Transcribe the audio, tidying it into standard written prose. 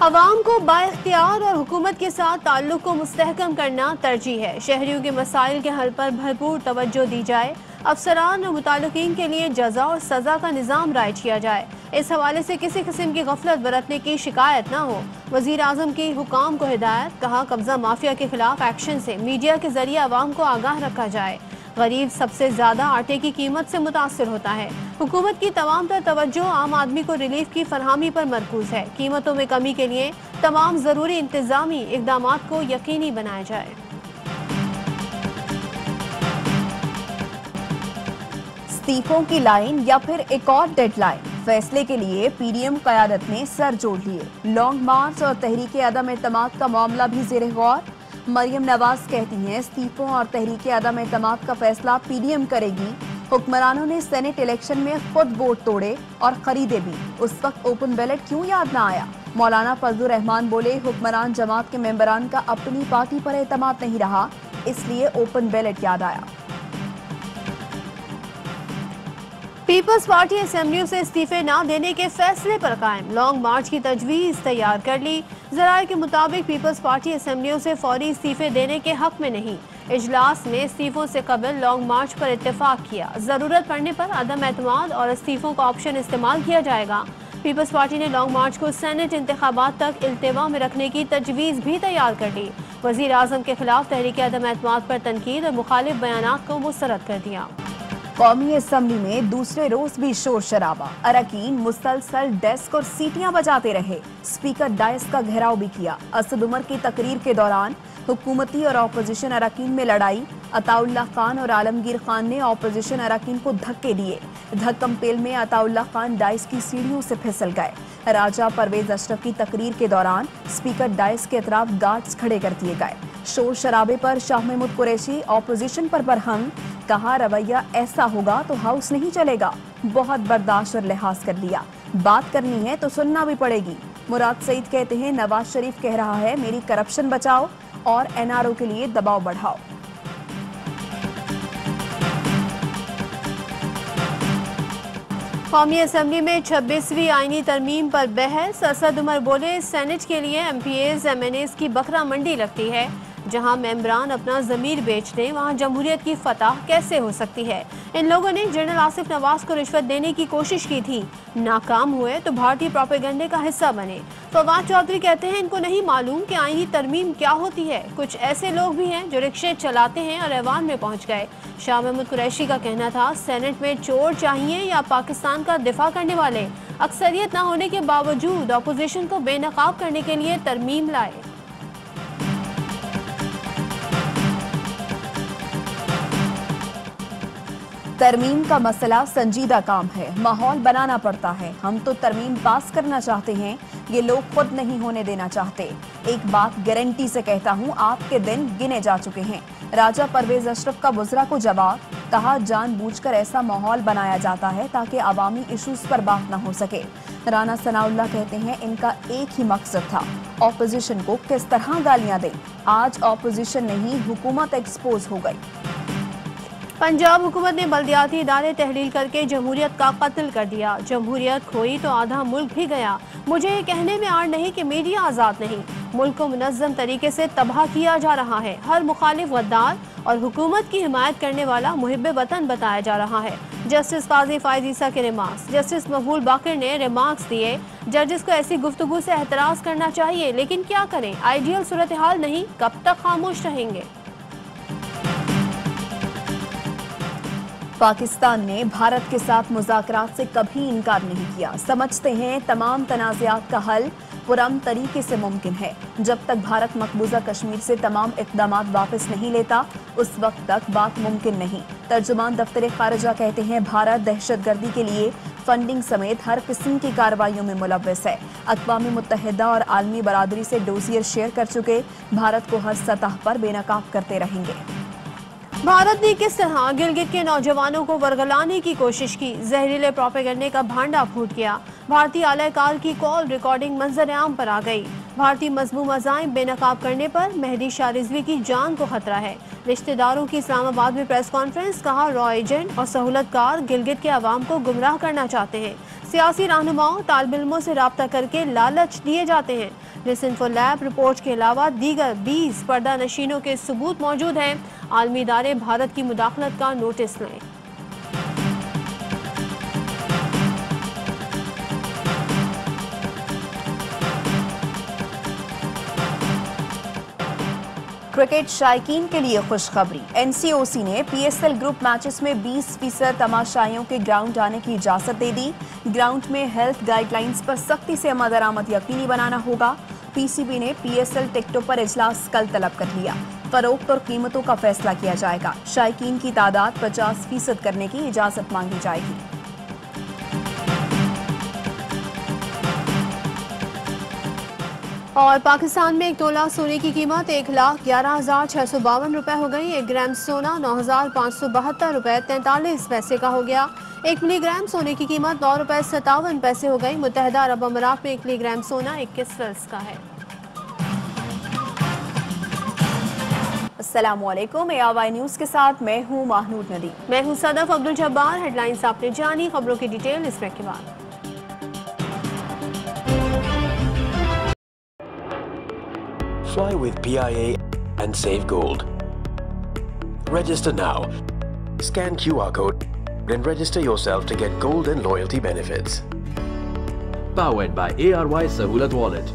अवाम को बाइख्तियार और हुकूमत के साथ ताल्लुक को मुस्तहकम करना तरजीह है। शहरियों के मसाइल के हल पर भरपूर तवज्जो दी जाए। अफसरान और मुताल्लिकीन के लिए जजा और सज़ा का निज़ाम राइज किया जाए। इस हवाले से किसी किस्म की गफलत बरतने की शिकायत न हो। वज़ीर आज़म की हुकाम को हिदायत। कहा, कब्जा माफिया के खिलाफ एक्शन से मीडिया के जरिए अवाम को आगाह रखा जाए। गरीब सबसे ज्यादा आटे की कीमत से मुतासर होता है। हुकूमत की तमाम तर तवज्जो आम आदमी को रिलीफ की फरहमी पर मरकूज है। कीमतों में कमी के लिए तमाम जरूरी इंतजामी इकदाम को यकीनी बनाया जाए। इस्तीफों की लाइन या फिर एक और डेडलाइन, फैसले के लिए पीडीएम क़यादत ने सर जोड़ लिए। लॉन्ग मार्च और तहरीके अदम एतमाद का मामला भी ज़ेरे गौर। मरियम नवाज कहती हैं, इस्तीफों और तहरीके अदम एतमाद का फैसला पीडीएम करेगी। हुक्मरानों ने सेनेट इलेक्शन में खुद वोट तोड़े और खरीदे भी, उस वक्त ओपन बैलेट क्यों याद ना आया। मौलाना फजलुर रहमान बोले, हुक्मरान जमात के मेंबरान का अपनी पार्टी पर एतमाद नहीं रहा, इसलिए ओपन बैलेट याद आया। पीपल्स पार्टी असेंबलियों से इस्तीफे न देने के फैसले पर कायम। लॉन्ग मार्च की तजवीज़ तैयार कर ली। ज़राए के मुताबिक पीपल्स पार्टी असेंबलियों से फौरी इस्तीफे देने के हक में नहीं। इजलास में इस्तीफों से कबल लॉन्ग मार्च पर इत्तेफाक किया। ज़रूरत पड़ने पर अदम एतमाद और इस्तीफों का ऑप्शन इस्तेमाल किया जाएगा। पीपल्स पार्टी ने लॉन्ग मार्च को सेनेट इंतखाबात तक इल्तिवा में रखने की तजवीज़ भी तैयार कर ली। वज़ीर आज़म के खिलाफ तहरीक अदम एतमाद पर तनकीद और मुखालिफ बयानात को मुस्तरद कर दिया। कौमी असम्बली में दूसरे रोज भी शोर शराबा। अरकान मुसलसल डेस्क और सीटियां बजाते रहे। स्पीकर डायस का घेराव भी किया। असद उमर की तकरीर के दौरान हुकूमती और अपोजिशन अरकान में लड़ाई। अताउल्लाह खान और आलमगीर खान ने अपोजिशन अरकान को धक्के दिए। धक्कम पेल में अताउल्लाह खान डायस की सीढ़ियों से फिसल गए। राजा परवेज अशरफ की तकरीर के दौरान स्पीकर डायस के अतराफ गार्ड्स खड़े कर दिए गए। शोर शराबे पर शाह महमूद कुरैशी अपोजिशन पर बरहम। कहा, रवैया ऐसा होगा तो हाउस नहीं चलेगा। बहुत बर्दाश्त और लिहाज कर लिया, बात करनी है तो सुनना भी पड़ेगी। मुराद सईद कहते हैं, नवाज शरीफ कह रहा है मेरी करप्शन बचाओ और एनआरओ के लिए दबाव बढ़ाओ। कौमी असम्बली में 26वीं आईनी तरमीम पर बहस। असद उमर बोले, सेनेट के लिए एमपीएज एमएनएज की बकरा मंडी लगती है। जहां मेंबरान अपना ज़मीर बेच दें, वहां जमहूरियत की फतह कैसे हो सकती है। इन लोगों ने जनरल आसिफ नवाज को रिश्वत देने की कोशिश की थी, नाकाम हुए तो भारतीय प्रोपेगेंडे का हिस्सा बने। फवाद चौधरी कहते हैं, इनको नहीं मालूम कि आईनी तरमीम क्या होती है। कुछ ऐसे लोग भी हैं जो रिक्शे चलाते हैं और ऐवान में पहुंच गए। शाह महमूद कुरैशी का कहना था, सेनेट में चोर चाहिए या पाकिस्तान का दिफा करने वाले। अक्सरियत न होने के बावजूद अपोजिशन को बेनकाब करने के लिए तरमीम लाए। तरमीम का मसला संजीदा काम है, माहौल बनाना पड़ता है। हम तो तरमीम पास करना चाहते हैं, ये लोग खुद नहीं होने देना चाहते। एक बात गारंटी से कहता हूँ, आपके दिन गिने जा चुके हैं। राजा परवेज अशरफ का बुजरा को जवाब। कहा, जानबूझकर ऐसा माहौल बनाया जाता है ताकि अवामी इशूज पर बात न हो सके। राना सनाउल्लाह कहते हैं, इनका एक ही मकसद था, ऑपोजिशन को किस तरह गालियां दें। आज ऑपोजिशन नहीं, हुकूमत एक्सपोज हो गई। पंजाब हुकूमत ने बल्दियाती इदारे तहलील करके जमहूरियत का कत्ल कर दिया। जमहूरियत खोई तो आधा मुल्क भी गया। मुझे ये कहने में आड़ नहीं कि मीडिया आज़ाद नहीं, मुल्क को मुनज़्ज़म तरीके से तबाह किया जा रहा है। हर मुखालिफ गद्दार और हुकूमत की हिमायत करने वाला मुहिब्बे वतन बताया जा रहा है। जस्टिस काजी फायज ईसा के रिमार्क्स। जस्टिस मकबूल बाकर ने रिमार्क्स दिए, जजेस को ऐसी गुफ्तगू से एहतराज करना चाहिए, लेकिन क्या करें, आइडियल सूरत हाल नहीं, कब तक खामोश रहेंगे। पाकिस्तान ने भारत के साथ मुज़ाकरात से कभी इनकार नहीं किया। समझते हैं तमाम तनाज़ात का हल पुरअमन तरीके से मुमकिन है। जब तक भारत मकबूजा कश्मीर से तमाम इक़दामात वापस नहीं लेता, उस वक्त तक बात मुमकिन नहीं। तर्जुमान दफ्तर खारिजा कहते हैं, भारत दहशतगर्दी के लिए फंडिंग समेत हर किस्म की कार्रवाइयों में मुलव्वस है। अक़वाम मुत्तहिदा और आलमी बरादरी से डोसियर शेयर कर चुके, भारत को हर सतह पर बेनकाब करते रहेंगे। भारत ने किस तरह गिलगित के नौजवानों को वरगलाने की कोशिश की, जहरीले प्रोपेगेंडे का भांडा फूट गया। भारतीय आलाकार की कॉल रिकॉर्डिंग मंजर आम पर आ गई। भारतीय मजमूम अज़ाइम बेनकाब करने पर मेहदी शाह रिजवी की जान को खतरा है। रिश्तेदारों की इस्लामाबाद में प्रेस कॉन्फ्रेंस, कहा रॉ एजेंट और सहूलतकार गिलगित के अवाम को गुमराह करना चाहते हैं। सियासी रहनुमाओं तालिब इल्मों से रब्ता करके लालच दिए जाते हैं। डिसइंफोलैब रिपोर्ट के अलावा दीगर 20 पर्दा नशीनों के सबूत मौजूद हैं। आलमी इदारे भारत की मुदाखलत का नोटिस लें। क्रिकेट शायकीन के लिए खुशखबरी। एनसीओसी ने पीएसएल ग्रुप मैचेस में 20% तमाशाइयों के ग्राउंड आने की इजाजत दे दी। ग्राउंड में हेल्थ गाइडलाइंस पर सख्ती से अमल दरामद यकीनी बनाना होगा। पीसीबी ने पीएसएल टिकटों पर इजलास कल तलब कर लिया। फरोख्त और कीमतों का फैसला किया जाएगा। शायकीन की तादाद 50% करने की इजाजत मांगी जाएगी। और पाकिस्तान में 1 तोला सोने की कीमत 1,11,652 रुपए हो गई। 1 ग्राम सोना 9,572 रुपए 43 पैसे का हो गया। 1 मिलीग्राम सोने की कीमत 9 रुपए 57 पैसे हो गई। मुत्तहिदा अरब अमीरात में 1 मिलीग्राम सोना 21 फिल्स का है। अस्सलामुअलैकुम, ARY न्यूज़ के साथ मैं हूँ महनूद नदी। मैं हूँ सदफ अब्दुल जब्बार। हेडलाइंस आपने जानी, खबरों की डिटेल इस ब्रेक के बाद। Fly with PIA and save gold. Register now. Scan QR code and register yourself to get gold and loyalty benefits. Powered by ARY Sahulat Wallet.